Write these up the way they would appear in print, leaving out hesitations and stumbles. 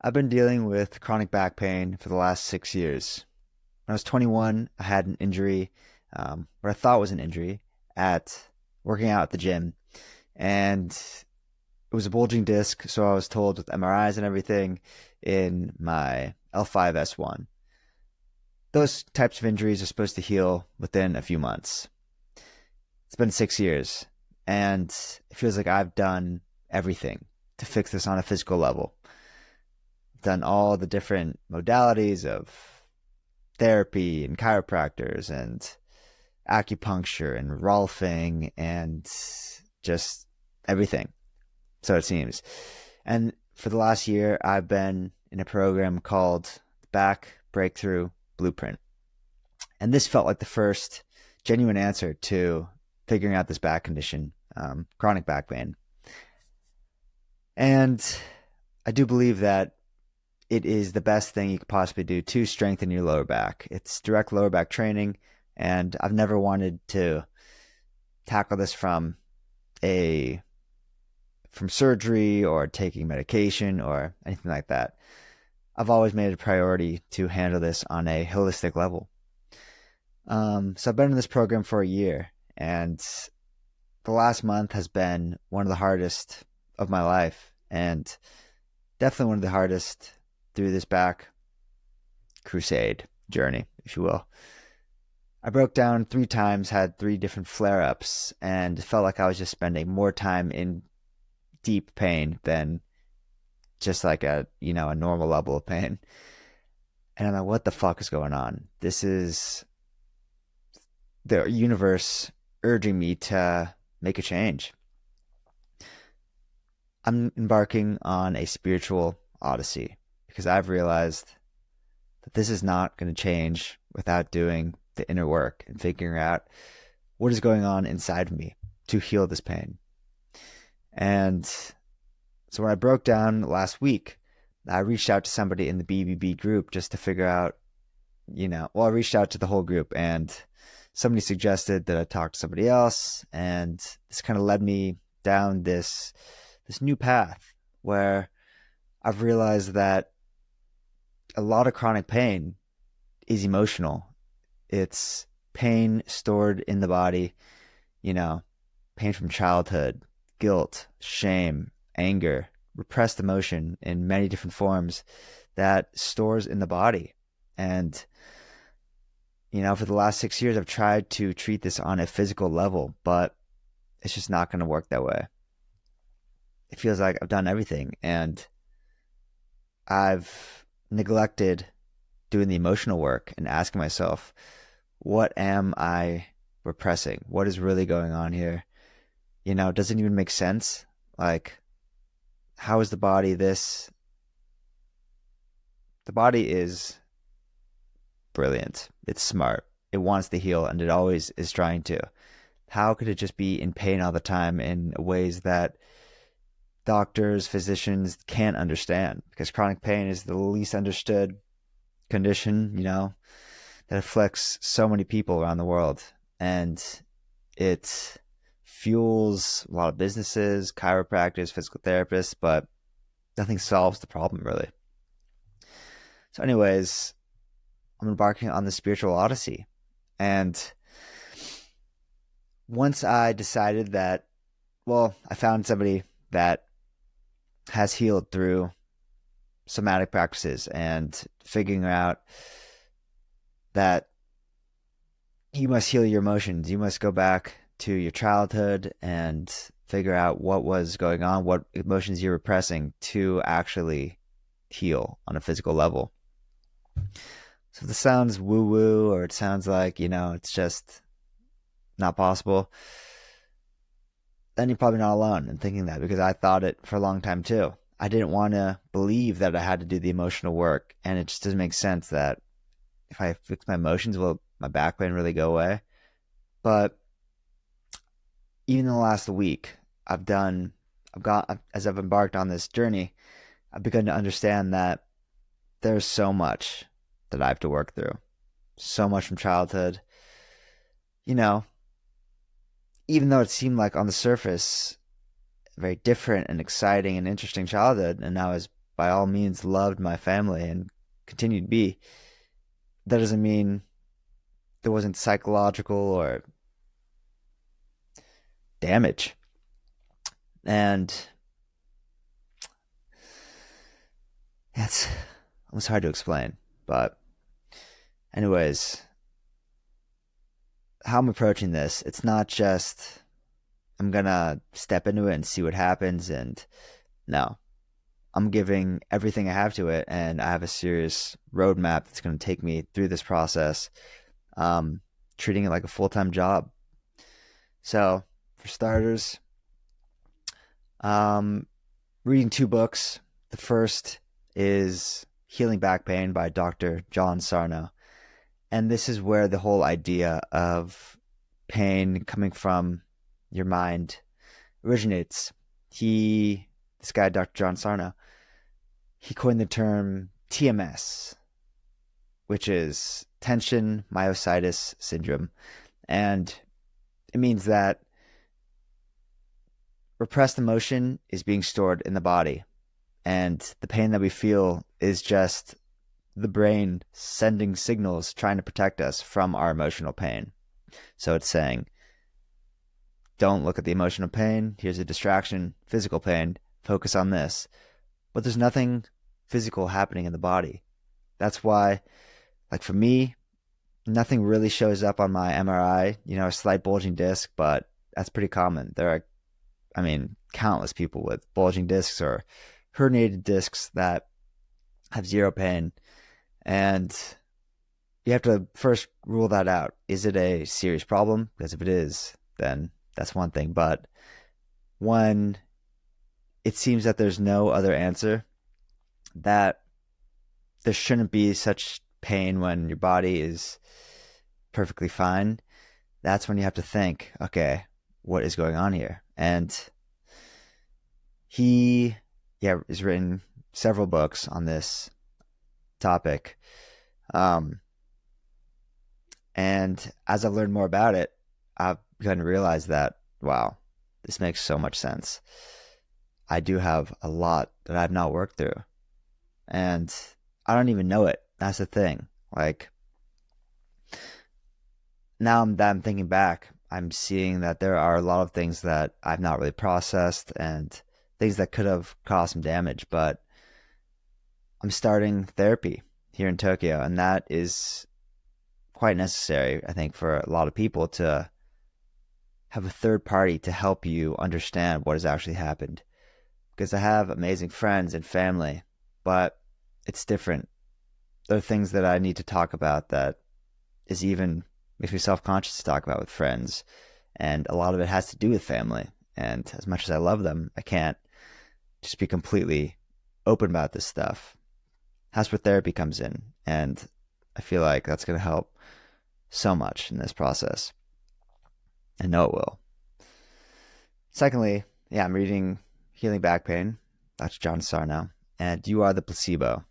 I've been dealing with chronic back pain for the last 6 years. When I was 21, I had an injury, what I thought was an injury, at working out at the gym. And it was a bulging disc, so I was told with MRIs and everything in my L5S1. Those types of injuries are supposed to heal within a few months. It's been 6 years, and it feels like I've done everything to fix this on a physical level. Done all the different modalities of therapy and chiropractors and acupuncture and rolfing and just everything. So it seems. And for the last year, I've been in a program called Back Breakthrough Blueprint. And this felt like the first genuine answer to figuring out this back condition, chronic back pain. And I do believe that it is the best thing you could possibly do to strengthen your lower back. It's direct lower back training, and I've never wanted to tackle this from surgery or taking medication or anything like that. I've always made it a priority to handle this on a holistic level. So I've been in this program for a year, and the last month has been one of the hardest of my life, and definitely one of the hardest through this back crusade journey, if you will. I broke down 3 times, had 3 different flare-ups, and felt like I was just spending more time in deep pain than just like a normal level of pain. And I'm like, what the fuck is going on? This is the universe urging me to make a change. I'm embarking on a spiritual odyssey because I've realized that this is not going to change without doing the inner work and figuring out what is going on inside of me to heal this pain. And so when I broke down last week, I reached out to somebody in the BBB group just to figure out, I reached out to the whole group, and somebody suggested that I talk to somebody else, and this kind of led me down this new path where I've realized that a lot of chronic pain is emotional. It's pain stored in the body, pain from childhood, guilt, shame, anger, repressed emotion in many different forms that stores in the body. And, for the last 6 years, I've tried to treat this on a physical level, but it's just not going to work that way. It feels like I've done everything, and I've neglected doing the emotional work and asking myself, what am I repressing? What is really going on here? It doesn't even make sense. Like, how is the body this? The body is brilliant. It's smart. It wants to heal, and it always is trying to. How could it just be in pain all the time in ways that doctors, physicians can't understand? Because chronic pain is the least understood condition, that afflicts so many people around the world. And it fuels a lot of businesses, chiropractors, physical therapists, but nothing solves the problem really. So anyways, I'm embarking on the spiritual odyssey. And once I decided that, I found somebody that has healed through somatic practices and figuring out that you must heal your emotions. You must go back to your childhood and figure out what was going on, what emotions you're repressing to actually heal on a physical level. So if this sounds woo-woo, or it sounds like, it's just not possible, then you're probably not alone in thinking that, because I thought it for a long time too. I didn't want to believe that I had to do the emotional work, and it just doesn't make sense that if I fix my emotions, will my back pain really go away? But even in the last week, as I've embarked on this journey, I've begun to understand that there's so much that I have to work through. So much from childhood. Even though it seemed like on the surface, a very different and exciting and interesting childhood, and I was by all means loved my family and continued to be. That doesn't mean there wasn't psychological or damage. And it's almost hard to explain. But anyways, how I'm approaching this, it's not just I'm gonna step into it and see what happens. And no, I'm giving everything I have to it, and I have a serious roadmap that's going to take me through this process, treating it like a full-time job. So, for starters, reading 2 books. The first is Healing Back Pain by Dr. John Sarno. And this is where the whole idea of pain coming from your mind originates. This guy, Dr. John Sarno, he coined the term TMS, which is tension myositis syndrome. And it means that repressed emotion is being stored in the body. And the pain that we feel is just the brain sending signals trying to protect us from our emotional pain. So it's saying, don't look at the emotional pain. Here's a distraction, physical pain. Focus on this. But there's nothing physical happening in the body. That's why, like for me, nothing really shows up on my MRI, a slight bulging disc, but that's pretty common. There are, countless people with bulging discs or herniated discs that have zero pain. And you have to first rule that out. Is it a serious problem? Because if it is, then that's one thing. But when it seems that there's no other answer, that there shouldn't be such pain when your body is perfectly fine, that's when you have to think, okay, what is going on here? And he has written several books on this topic. And as I've learned more about it, I've begun to realize that, wow, this makes so much sense. I do have a lot that I've not worked through. And I don't even know it. That's the thing. Like, now that I'm thinking back, I'm seeing that there are a lot of things that I've not really processed and things that could have caused some damage. But I'm starting therapy here in Tokyo, and that is quite necessary, I think, for a lot of people to have a third party to help you understand what has actually happened. Because I have amazing friends and family, but it's different. There are things that I need to talk about that is even makes me self-conscious to talk about with friends. And a lot of it has to do with family. And as much as I love them, I can't just be completely open about this stuff. That's where therapy comes in. And I feel like that's going to help so much in this process. I know it will. Secondly, I'm reading Healing Back Pain, Dr. John Sarno, and You Are the Placebo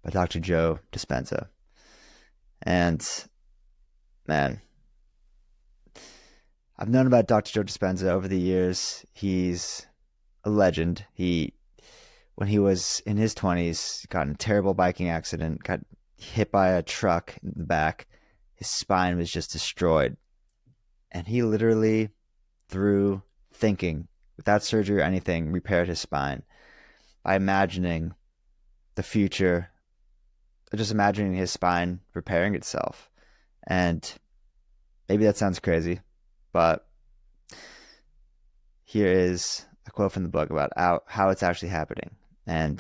by Dr. Joe Dispenza. And man, I've known about Dr. Joe Dispenza over the years. He's a legend. When he was in his 20s, got in a terrible biking accident, got hit by a truck in the back. His spine was just destroyed. And he literally, through thinking, without surgery or anything, repaired his spine by imagining the future, just imagining his spine repairing itself. And maybe that sounds crazy, but here is a quote from the book about how it's actually happening. And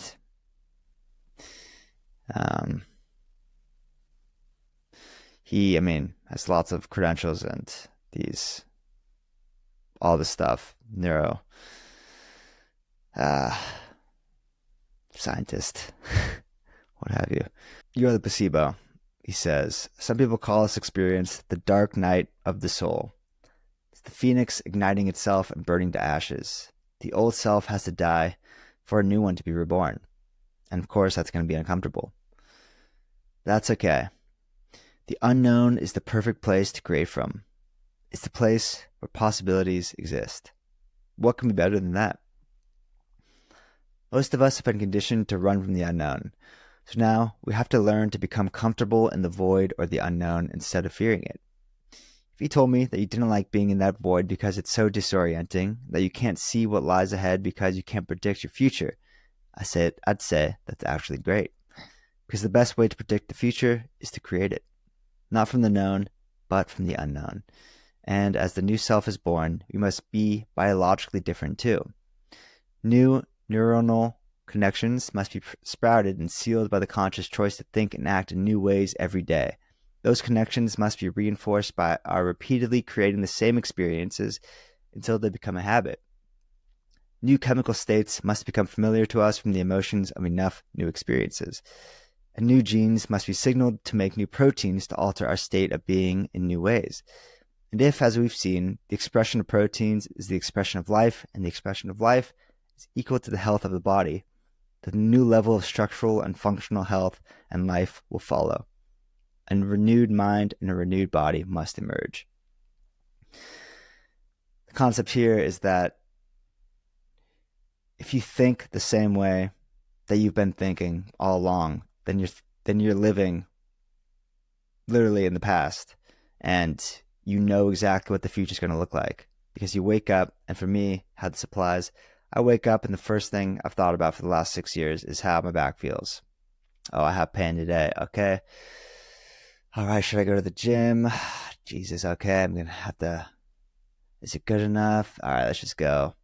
he, has lots of credentials and all this stuff, neuro, scientist, what have you. You are the placebo, he says. Some people call this experience the dark night of the soul. It's the phoenix igniting itself and burning to ashes. The old self has to die for a new one to be reborn. And of course, that's going to be uncomfortable. That's okay. The unknown is the perfect place to create from. It's the place where possibilities exist. What can be better than that? Most of us have been conditioned to run from the unknown. So now we have to learn to become comfortable in the void or the unknown instead of fearing it. If you told me that you didn't like being in that void because it's so disorienting, that you can't see what lies ahead because you can't predict your future, I'd say that's actually great. Because the best way to predict the future is to create it. Not from the known, but from the unknown. And as the new self is born, we must be biologically different too. New neuronal connections must be sprouted and sealed by the conscious choice to think and act in new ways every day. Those connections must be reinforced by our repeatedly creating the same experiences until they become a habit. New chemical states must become familiar to us from the emotions of enough new experiences. And new genes must be signaled to make new proteins to alter our state of being in new ways. And if, as we've seen, the expression of proteins is the expression of life, and the expression of life is equal to the health of the body, then a new level of structural and functional health and life will follow. A renewed mind and a renewed body must emerge. The concept here is that if you think the same way that you've been thinking all along, then you're living literally in the past, and you know exactly what the future is going to look like, because you wake up. And for me, how this applies, I wake up and the first thing I've thought about for the last 6 years is how my back feels. Oh, I have pain today. Okay. All right. Should I go to the gym? Jesus. Okay. I'm going to have to, is it good enough? All right, let's just go.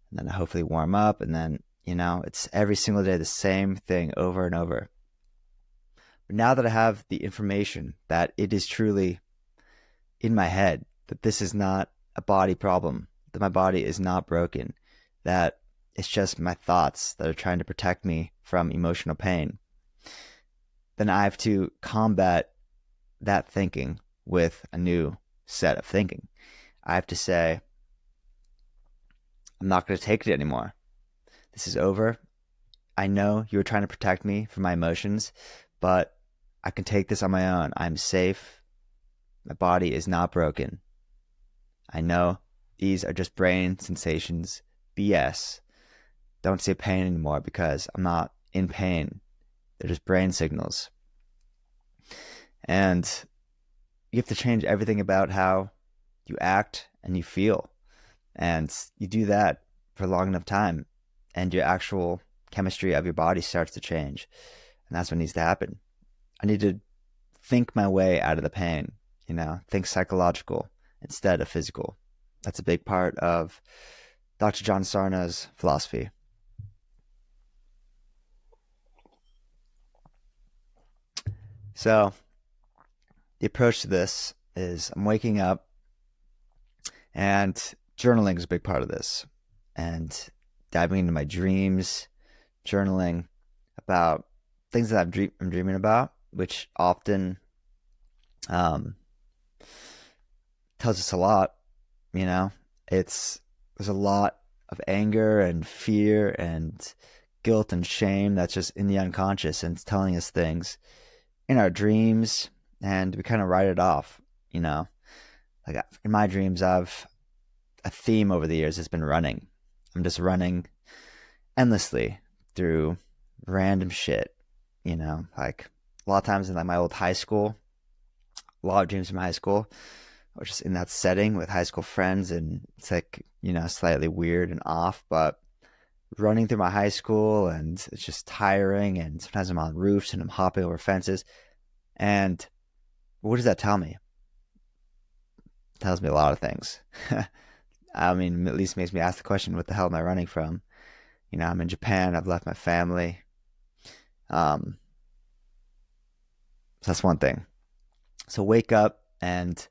And then I hopefully warm up. And then, it's every single day, the same thing over and over. But now that I have the information that it is truly in my head, that this is not a body problem, that my body is not broken, that it's just my thoughts that are trying to protect me from emotional pain, then I have to combat that thinking with a new set of thinking. I have to say, I'm not going to take it anymore. This is over. I know you were trying to protect me from my emotions, but I can take this on my own. I'm safe. My body is not broken. I know these are just brain sensations. BS. Don't say pain anymore because I'm not in pain. They're just brain signals. And you have to change everything about how you act and you feel. And you do that for a long enough time, and your actual chemistry of your body starts to change. And that's what needs to happen. I need to think my way out of the pain, think psychological instead of physical. That's a big part of Dr. John Sarno's philosophy. So the approach to this is I'm waking up, and journaling is a big part of this, and diving into my dreams, journaling about things that I'm dreaming about, which often tells us a lot. There's a lot of anger and fear and guilt and shame that's just in the unconscious, and it's telling us things in our dreams, and we kind of write it off. Like in my dreams, I've a theme over the years has been running. I'm just running endlessly through random shit, like a lot of times in like my old high school, a lot of dreams from high school, or just in that setting with high school friends, and it's like, slightly weird and off, but running through my high school, and it's just tiring, and sometimes I'm on roofs and I'm hopping over fences. And what does that tell me? It tells me a lot of things. I mean, at least makes me ask the question, what the hell am I running from? I'm in Japan. I've left my family. So that's one thing. So wake up, and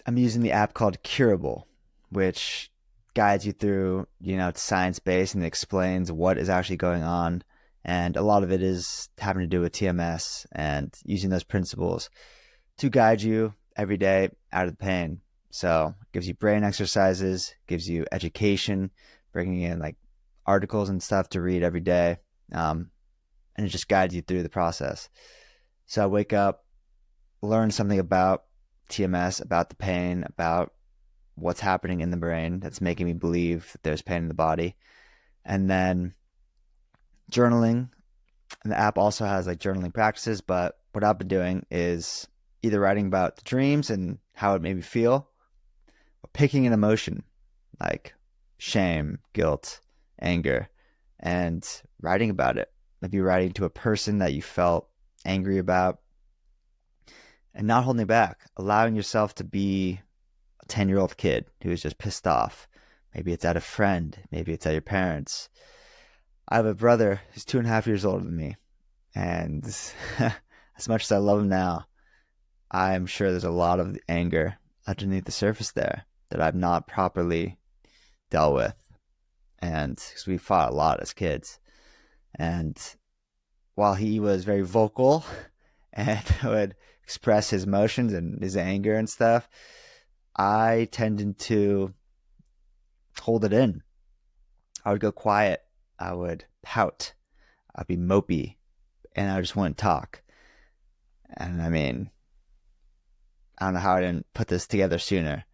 I'm using the app called Curable, which guides you through, it's science-based and it explains what is actually going on. And a lot of it is having to do with TMS and using those principles to guide you every day out of the pain. So it gives you brain exercises, gives you education, bringing in like articles and stuff to read every day. And it just guides you through the process. So I wake up, learn something about TMS, about the pain, about what's happening in the brain that's making me believe that there's pain in the body. And then journaling. And the app also has like journaling practices, but what I've been doing is either writing about the dreams and how it made me feel, or picking an emotion like shame, guilt, anger, and writing about it. Maybe writing to a person that you felt angry about and not holding back, allowing yourself to be a 10-year-old kid who is just pissed off. Maybe it's at a friend, maybe it's at your parents. I have a brother who's 2.5 years older than me. And as much as I love him now, I'm sure there's a lot of anger underneath the surface there that I've not properly dealt with. And because we fought a lot as kids. And while he was very vocal and would express his emotions and his anger and stuff, I tended to hold it in. I would go quiet. I would pout. I'd be mopey. And I just wouldn't talk. And I mean, I don't know how I didn't put this together sooner.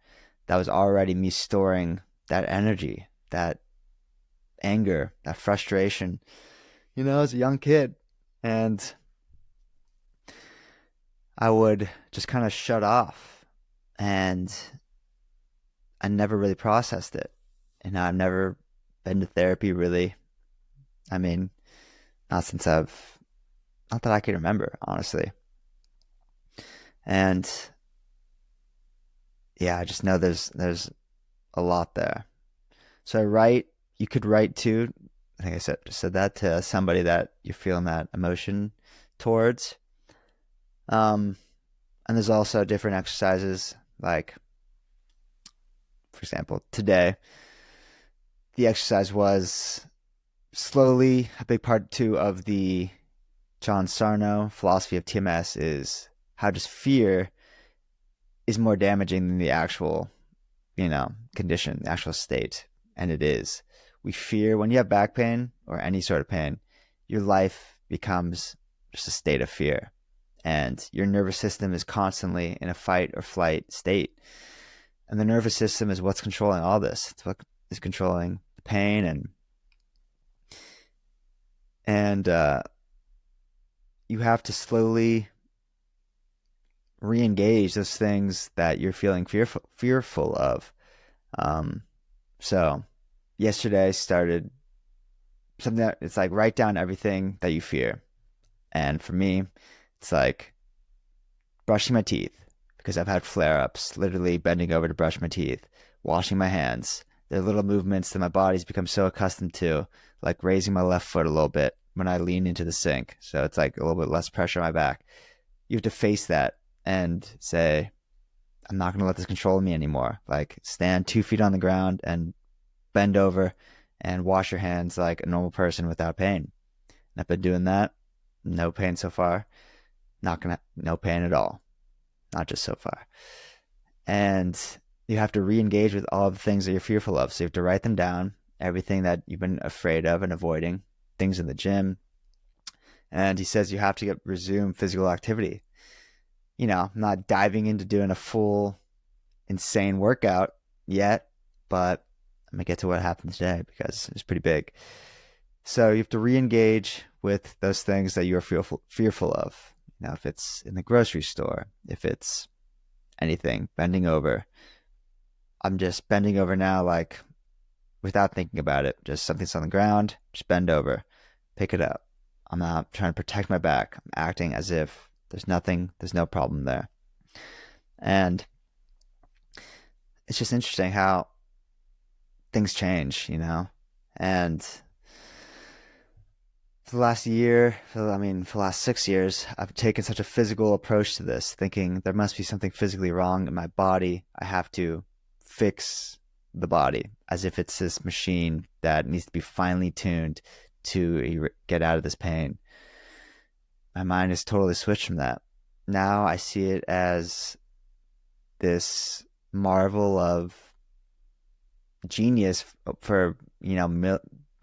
That was already me storing that energy, that anger, that frustration, as a young kid. And I would just kind of shut off. And I never really processed it. And I've never been to therapy really. I mean, not that I can remember, honestly. And yeah, I just know there's a lot there. So you could write to, I think I said that to somebody that you're feeling that emotion towards. And there's also different exercises, like, for example, today, the exercise was slowly, a big part too of the John Sarno philosophy of TMS is how just fear is more damaging than the actual, condition, the actual state. And it is. We fear when you have back pain or any sort of pain, your life becomes just a state of fear. And your nervous system is constantly in a fight or flight state. And the nervous system is what's controlling all this. It's what is controlling the pain and you have to slowly re-engage those things that you're feeling fearful of. So yesterday I started something that it's like write down everything that you fear. And for me, it's like brushing my teeth because I've had flare-ups, literally bending over to brush my teeth, washing my hands. They're little movements that my body's become so accustomed to, like raising my left foot a little bit when I lean into the sink. So it's like a little bit less pressure on my back. You have to face that and say, I'm not going to let this control me anymore. Like stand 2 feet on the ground and bend over and wash your hands like a normal person without pain. And I've been doing that. No pain so far. No pain at all. Not just so far. And you have to re-engage with all the things that you're fearful of. So you have to write them down, everything that you've been afraid of and avoiding, things in the gym. And he says you have to resume physical activity. I'm not diving into doing a full insane workout yet, but I'm going to get to what happened today because it's pretty big. So you have to re-engage with those things that you're fearful of. If it's in the grocery store, if it's anything, bending over. I'm just bending over now, like without thinking about it. Just something's on the ground, just bend over, pick it up. I'm not trying to protect my back. I'm acting as if there's no problem there. And it's just interesting how things change, and for the last year, for the last 6 years, I've taken such a physical approach to this, thinking there must be something physically wrong in my body. I have to fix the body as if it's this machine that needs to be finely tuned to get out of this pain. My mind has totally switched from that. Now I see it as this marvel of genius for,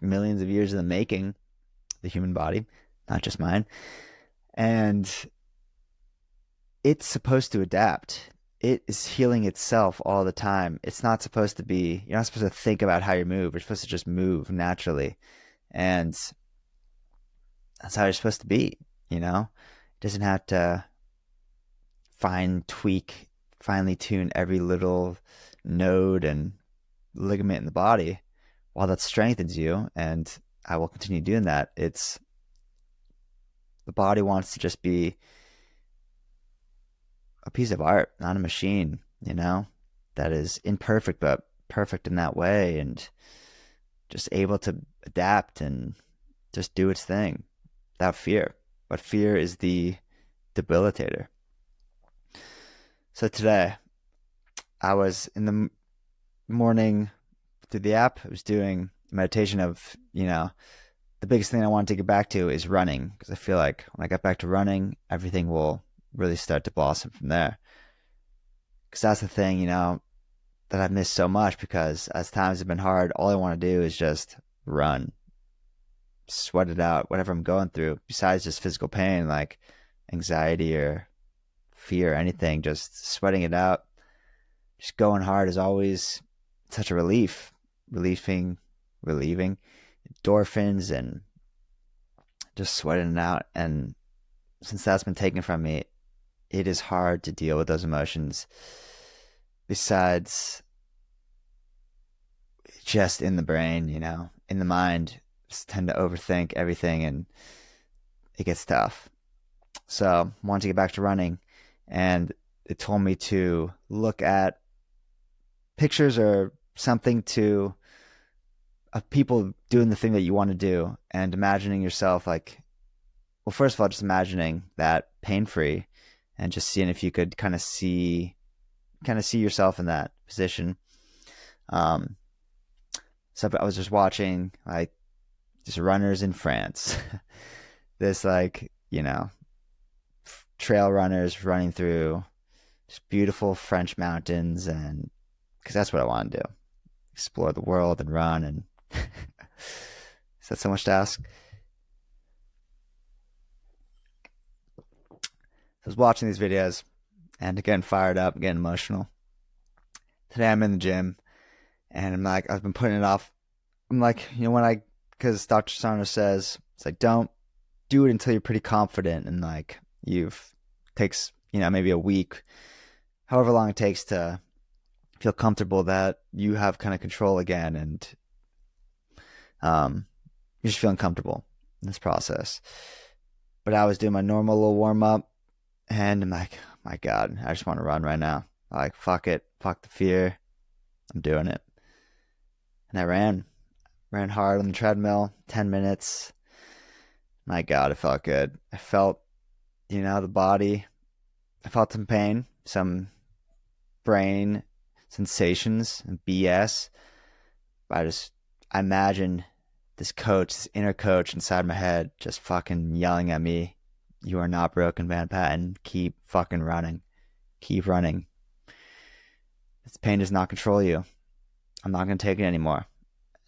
millions of years in the making, the human body, not just mine. And it's supposed to adapt. it is healing itself all the time. It's not supposed to be, you're not supposed to think about how you move. You're supposed to just move naturally. And that's how you're supposed to be, you know? It doesn't have to finely tune every little node and ligament in the body. While that strengthens you, and I will continue doing that, it's the body wants to just be a piece of art, not a machine, you know, that is imperfect, but perfect in that way and just able to adapt and just do its thing without fear. But fear is the debilitator. So today, I was in the morning through the app. I was doing meditation of, the biggest thing I want to get back to is running, because I feel like when I get back to running, everything will really start to blossom from there. Because that's the thing, that I've missed so much, because as times have been hard, all I want to do is just run, sweat it out, whatever I'm going through, besides just physical pain, like anxiety or fear, anything, just sweating it out. Just going hard is always such a relieving endorphins and just sweating it out. And since that's been taken from me, it is hard to deal with those emotions. Besides just in the brain, in the mind, just tend to overthink everything and it gets tough. So I wanted to get back to running, and it told me to look at pictures or something of people doing the thing that you want to do, and imagining yourself like, well, first of all, just imagining that pain-free and just seeing if you could kind of see yourself in that position. So I was just watching like just runners in France, this trail runners running through just beautiful French mountains, and because that's what I want to do, explore the world and run. And is that so much to ask? I was watching these videos and getting fired up, getting emotional. Today I'm in the gym and I'm like, I've been putting it off. I'm like, because Dr. Sarno says, it's like, don't do it until you're pretty confident and like takes, maybe a week, however long it takes to feel comfortable that you have kind of control again, and you're just feeling comfortable in this process. But I was doing my normal little warm up, and I'm like, my God, I just want to run right now. Like, fuck it, fuck the fear, I'm doing it. And I ran hard on the treadmill, 10 minutes. My God, it felt good. I felt, the body. I felt some pain, some brain sensations and BS. But I imagine this inner coach inside my head just fucking yelling at me, "You are not broken, Van Patten. Keep fucking running. Keep running. This pain does not control you. I'm not going to take it anymore."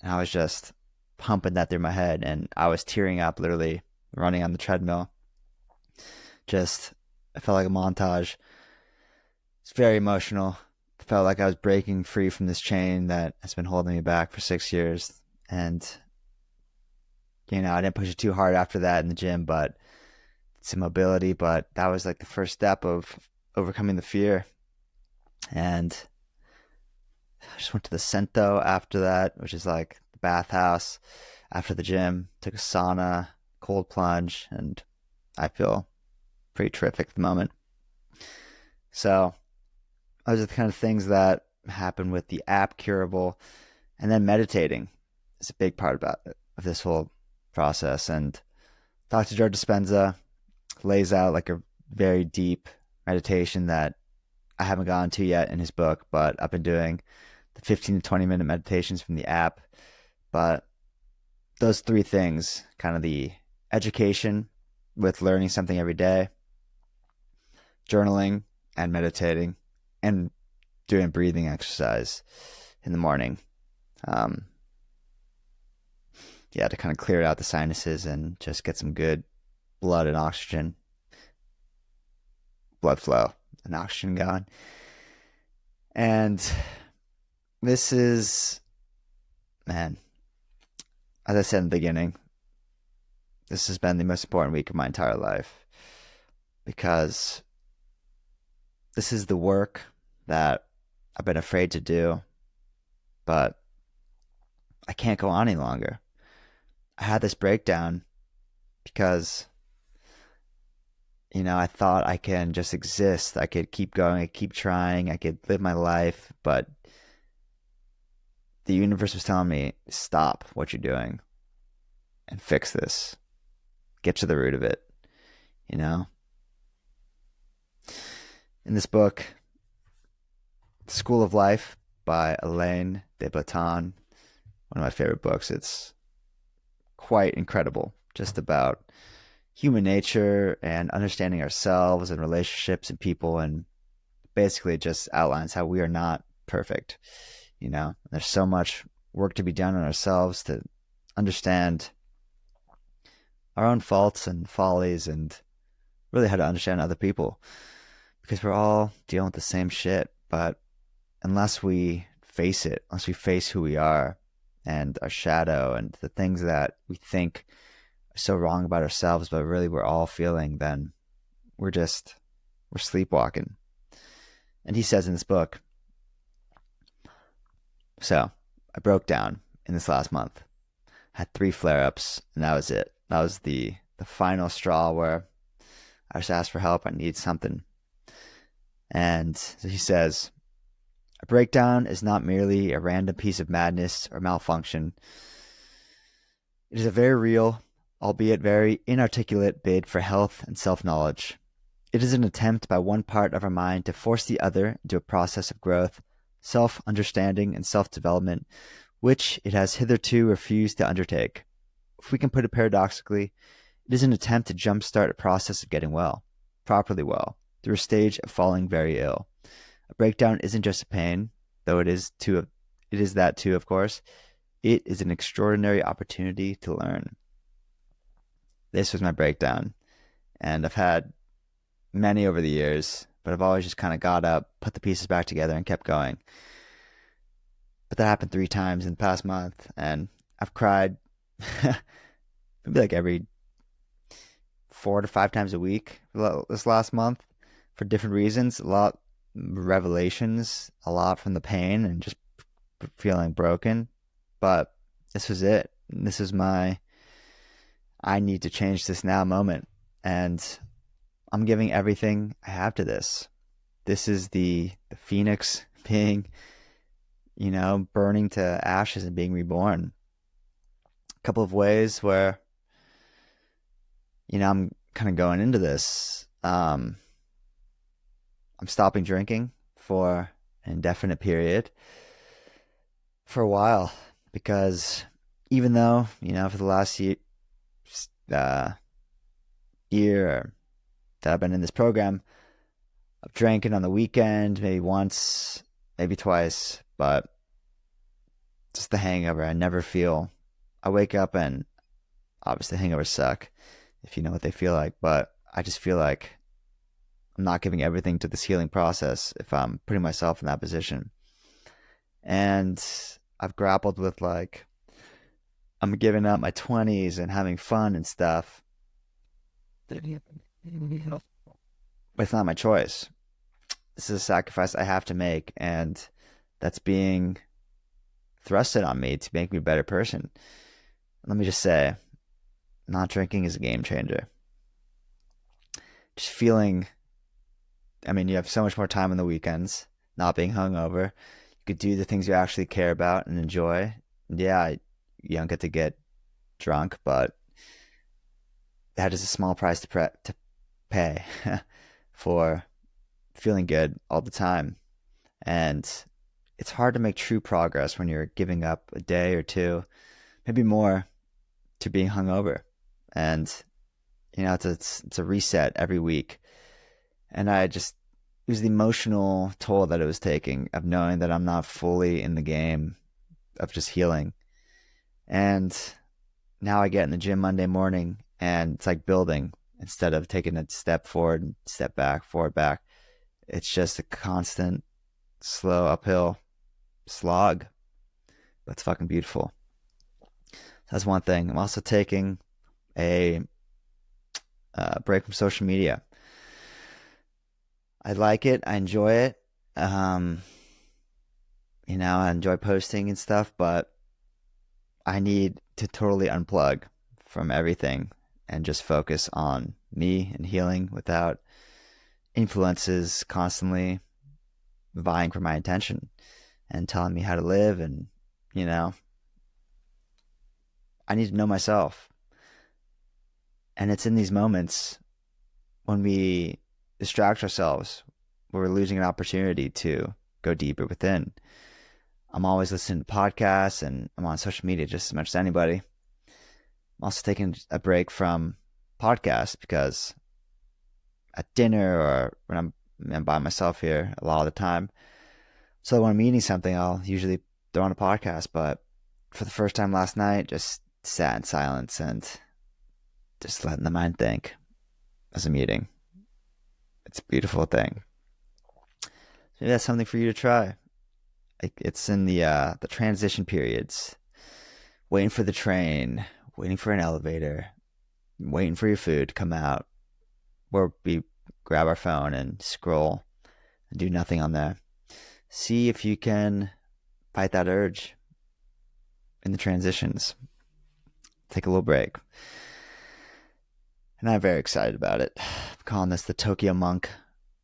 And I was just pumping that through my head, and I was tearing up literally running on the treadmill. I felt like a montage. It's very emotional. I felt like I was breaking free from this chain that has been holding me back for 6 years. And, I didn't push it too hard after that in the gym, but some mobility. But that was like the first step of overcoming the fear. And I just went to the Sento after that, which is like the bathhouse after the gym. Took a sauna, cold plunge, and I feel pretty terrific at the moment. So those are the kind of things that happen with the app curable. And then meditating is a big part of this whole process. And Dr. Joe Dispenza lays out like a very deep meditation that I haven't gotten to yet in his book, but I've been doing the 15 to 20-minute meditations from the app. But those three things, kind of the education with learning something every day, journaling and meditating, and doing breathing exercise in the morning. To kind of clear out the sinuses and just get some good blood flow and oxygen going. And this is, man, as I said in the beginning, this has been the most important week of my entire life because this is the work that I've been afraid to do, but I can't go on any longer. I had this breakdown because, I thought I can just exist. I could keep going, I keep trying, I could live my life, but the universe was telling me, stop what you're doing and fix this. Get to the root of it, you know? In this book, The School of Life by Alain de Botton, one of my favorite books, it's quite incredible, just about human nature and understanding ourselves and relationships and people, and basically it just outlines how we are not perfect. There's so much work to be done on ourselves to understand our own faults and follies and really how to understand other people, because we're all dealing with the same shit. But unless we face it, unless we face who we are and our shadow and the things that we think are so wrong about ourselves, but really we're all feeling, then we're sleepwalking. And he says in this book, so I broke down in this last month, had 3 flare-ups, and that was it. That was the final straw where I just asked for help. I need something. And so he says, a breakdown is not merely a random piece of madness or malfunction. It is a very real, albeit very inarticulate bid for health and self-knowledge. It is an attempt by one part of our mind to force the other into a process of growth, self-understanding, and self-development, which it has hitherto refused to undertake. If we can put it paradoxically, it is an attempt to jumpstart a process of getting well, properly well, through a stage of falling very ill. A breakdown isn't just a pain, though it is that too, of course. It is an extraordinary opportunity to learn. This was my breakdown, and I've had many over the years, but I've always just kind of got up, put the pieces back together, and kept going. But that happened 3 times in the past month, and I've cried maybe like every 4 to 5 times a week this last month for different reasons. A lot revelations, a lot from the pain and just feeling broken. But this was it. This is my I need to change this now moment. And I'm giving everything I have to this. This is the phoenix being, burning to ashes and being reborn. A couple of ways where, I'm kind of going into this. I'm stopping drinking for an indefinite period for a while, because even though, for the last year that I've been in this program, I've drank it on the weekend, maybe once, maybe twice, but just the hangover, I wake up and obviously hangovers suck if you know what they feel like, but I just feel like I'm not giving everything to this healing process if I'm putting myself in that position. And I've grappled with I'm giving up my 20s and having fun and stuff. But it's not my choice. This is a sacrifice I have to make, and that's being thrusted on me to make me a better person. Let me just say, not drinking is a game changer. Just feeling, you have so much more time on the weekends, not being hungover. You could do the things you actually care about and enjoy. Yeah, you don't get to get drunk, but that is a small price to pay for feeling good all the time. And it's hard to make true progress when you're giving up a day or 2, maybe more, to being hungover. And it's a reset every week. And it was the emotional toll that it was taking of knowing that I'm not fully in the game of just healing. And now I get in the gym Monday morning and it's like building instead of taking a step forward, step back, forward, back. It's just a constant slow uphill slog, but it's fucking beautiful. That's one thing. I'm also taking a break from social media. I like it. I enjoy it. Um, I enjoy posting and stuff, but I need to totally unplug from everything and just focus on me and healing without influences constantly vying for my attention and telling me how to live. And, you know, I need to know myself. And it's in these moments when we distract ourselves where we're losing an opportunity to go deeper within. I'm always listening to podcasts and I'm on social media just as much as anybody. I'm also taking a break from podcasts because at dinner or when I'm by myself here a lot of the time. So when I'm eating something, I'll usually throw on a podcast. But for the first time last night, just sat in silence and just letting the mind think as I'm eating. It's a beautiful thing. Maybe that's something for you to try. It's in the transition periods, waiting for the train, waiting for an elevator, waiting for your food to come out, where we grab our phone and scroll and do nothing on there. See if you can fight that urge in the transitions. Take a little break. And I'm very excited about it. I'm calling this the Tokyo Monk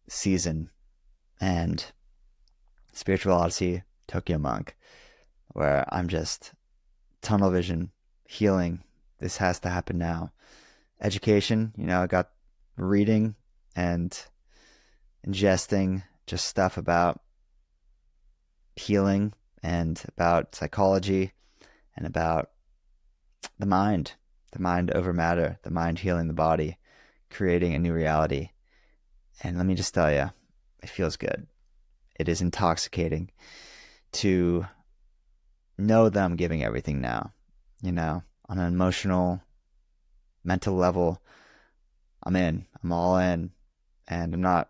season and Spiritual Odyssey Tokyo Monk, where I'm just tunnel vision, healing. This has to happen now. Education, I got reading and ingesting just stuff about healing and about psychology and about the mind over matter, the mind healing the body, creating a new reality. And let me just tell you, it feels good. It is intoxicating to know that I'm giving everything now, on an emotional, mental level. I'm all in, and I'm not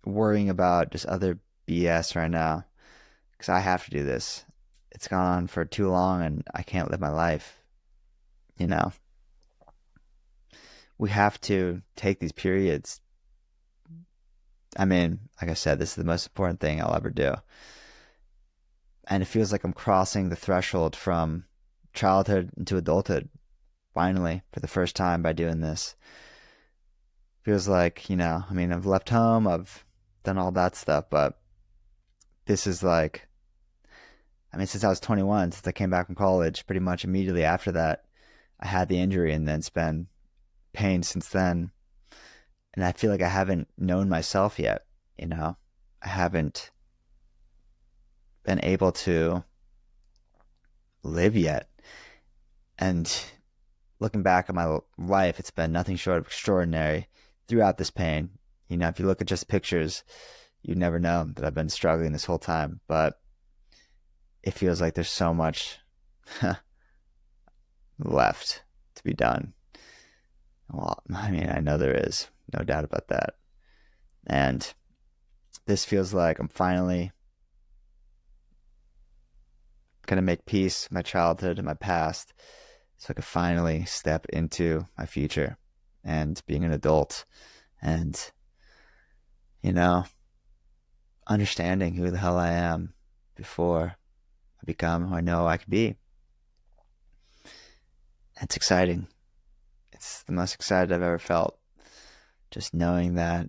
worrying about just other BS right now because I have to do this. It's gone on for too long and I can't live my life. We have to take these periods. Like I said, this is the most important thing I'll ever do. And it feels like I'm crossing the threshold from childhood into adulthood, finally, for the first time by doing this. Feels like, I've left home, I've done all that stuff, but this is like, since I was 21, since I came back from college, pretty much immediately after that, I had the injury and then it's been pain since then. And I feel like I haven't known myself yet, I haven't been able to live yet. And looking back at my life, it's been nothing short of extraordinary throughout this pain. If you look at just pictures, you'd never know that I've been struggling this whole time. But it feels like there's so much left to be done. Well, I know there is, no doubt about that. And this feels like I'm finally going to make peace with my childhood and my past so I can finally step into my future and being an adult and, understanding who the hell I am before I become who I know I could be. It's exciting. It's the most excited I've ever felt. Just knowing that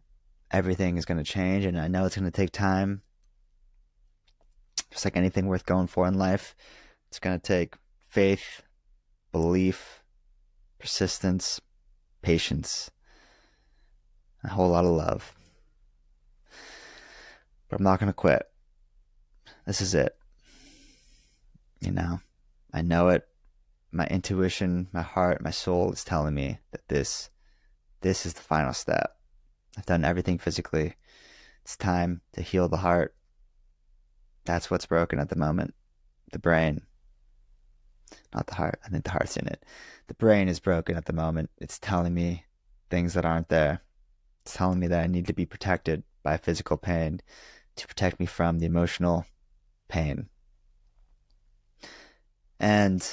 everything is going to change, and I know it's going to take time. Just like anything worth going for in life, it's going to take faith, belief, persistence, patience, a whole lot of love. But I'm not going to quit. This is it. I know it. My intuition, my heart, my soul is telling me that this is the final step. I've done everything physically. It's time to heal the heart. That's what's broken at the moment. The brain. Not the heart. I think the heart's in it. The brain is broken at the moment. It's telling me things that aren't there. It's telling me that I need to be protected by physical pain to protect me from the emotional pain. And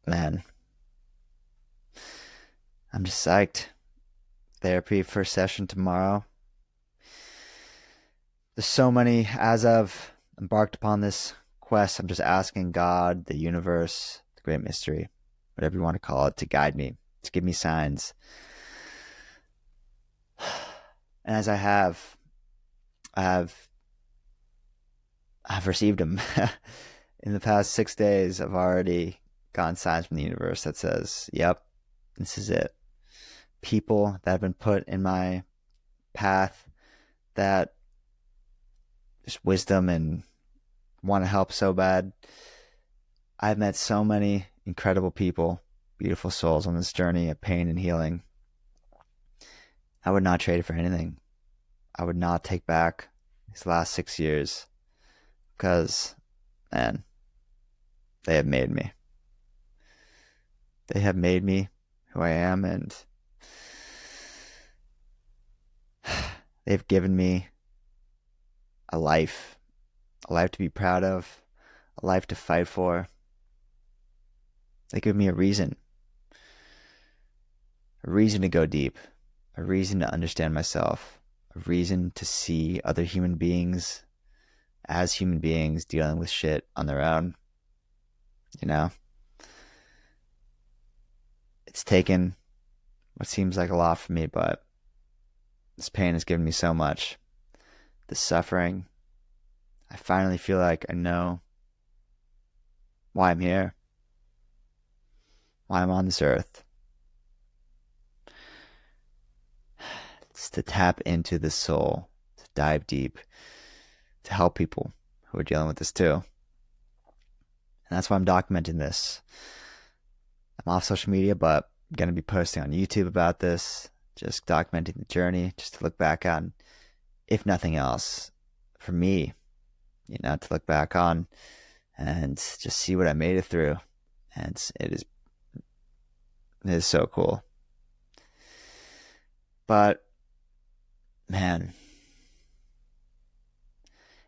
man, I'm just psyched. Therapy first session tomorrow. There's so many, as I've embarked upon this quest, I'm just asking God, the universe, the great mystery, whatever you want to call it, to guide me, to give me signs. And as I've received them. In the past 6 days, I've already gotten signs from the universe that says, yep, this is it. People that have been put in my path that just wisdom and want to help so bad. I've met so many incredible people, beautiful souls on this journey of pain and healing. I would not trade it for anything. I would not take back these last 6 years because, man, they have made me. They have made me who I am, and they've given me a life to be proud of, a life to fight for. They give me a reason to go deep, a reason to understand myself, a reason to see other human beings as human beings dealing with shit on their own. You know? It's taken what seems like a lot for me, but this pain has given me so much. This suffering, I finally feel like I know why I'm here, why I'm on this earth. It's to tap into the soul, to dive deep, to help people who are dealing with this too. And that's why I'm documenting this. I'm off social media, but I'm going to be posting on YouTube about this, just documenting the journey, just to look back on, if nothing else, for me, to look back on and just see what I made it through. And it is so cool. But, man,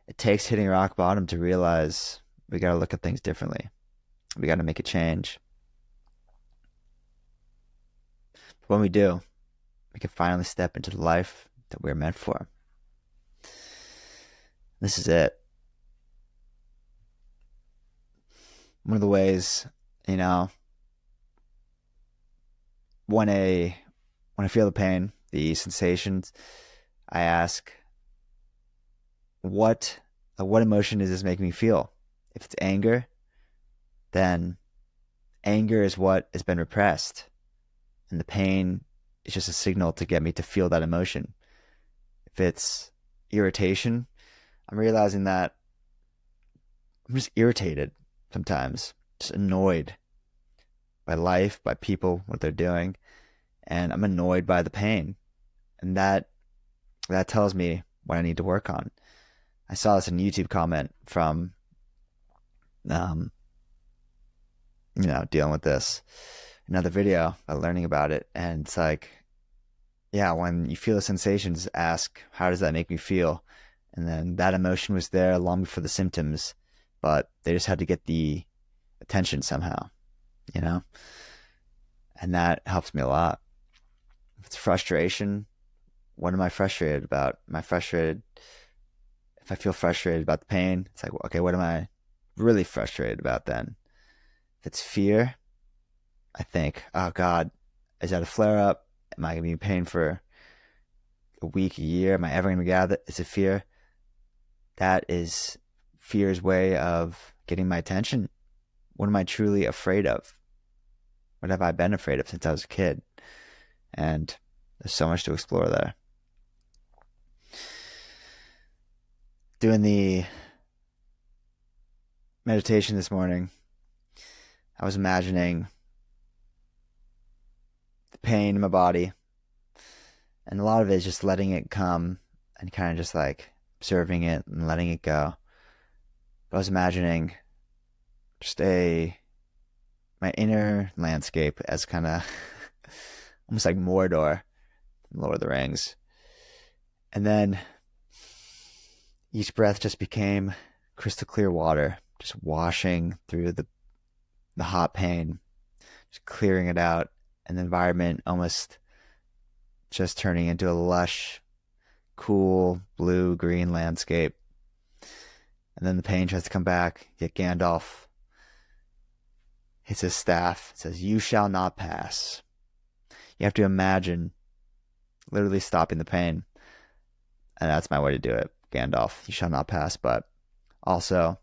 it takes hitting rock bottom to realize we got to look at things differently. We got to make a change. But when we do, we can finally step into the life that we're meant for. This is it. One of the ways, when I feel the pain, the sensations, I ask, what emotion is this making me feel? If it's anger, then anger is what has been repressed, and the pain is just a signal to get me to feel that emotion. If it's irritation, I'm realizing that I'm just irritated sometimes, just annoyed by life, by people, what they're doing, and I'm annoyed by the pain, and that tells me what I need to work on. I saw this in a YouTube comment from, dealing with this, another video about learning about it, and it's like, yeah, when you feel the sensations, ask, how does that make me feel? And then that emotion was there long before the symptoms, but they just had to get the attention somehow, and that helps me a lot. If it's frustration, what am I frustrated about? If I feel frustrated about the pain, it's like, okay, what am I really frustrated about then? If it's fear, I think, oh God, is that a flare up? Am I going to be in pain for a week, a year? Am I ever going to get out of it? Is it fear? That is fear's way of getting my attention. What am I truly afraid of? What have I been afraid of since I was a kid? And there's so much to explore there. Doing the meditation this morning, I was imagining the pain in my body, and a lot of it is just letting it come and kind of just like observing it and letting it go. But I was imagining just my inner landscape as kind of almost like Mordor from Lord of the Rings. And then each breath just became crystal clear water, just washing through the hot pain, just clearing it out, and the environment almost just turning into a lush, cool, blue, green landscape. And then the pain tries to come back, yet Gandalf hits his staff, says, "You shall not pass." You have to imagine literally stopping the pain. And that's my way to do it. Gandalf, you shall not pass. But also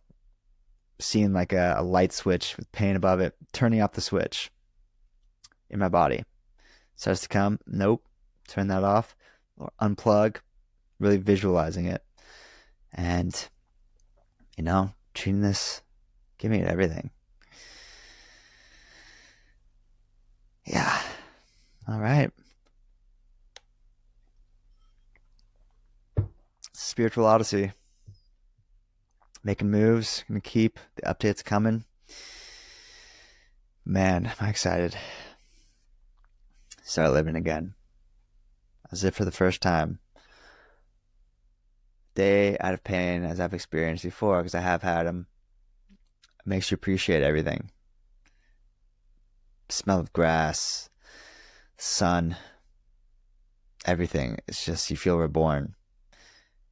seeing like a light switch with pain above it, turning off the switch in my body. Starts to come, nope, turn that off, or unplug, really visualizing it. And, treating this, giving it everything. Yeah. All right. Spiritual Odyssey. Making moves. Gonna keep the updates coming. Man, am I excited. Start living again. As if for the first time. Day out of pain as I've experienced before, because I have had them. It makes you appreciate everything. Smell of grass, sun, everything. It's just, you feel reborn.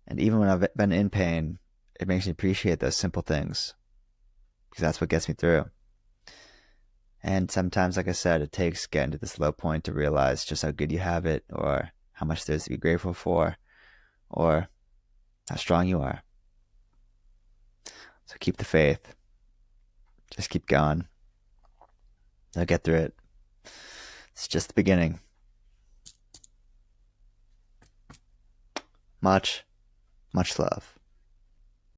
And even when I've been in pain, it makes me appreciate those simple things, because that's what gets me through. And sometimes, like I said, it takes getting to this low point to realize just how good you have it, or how much there's to be grateful for, or how strong you are. So keep the faith. Just keep going. They'll get through it. It's just the beginning. Much love.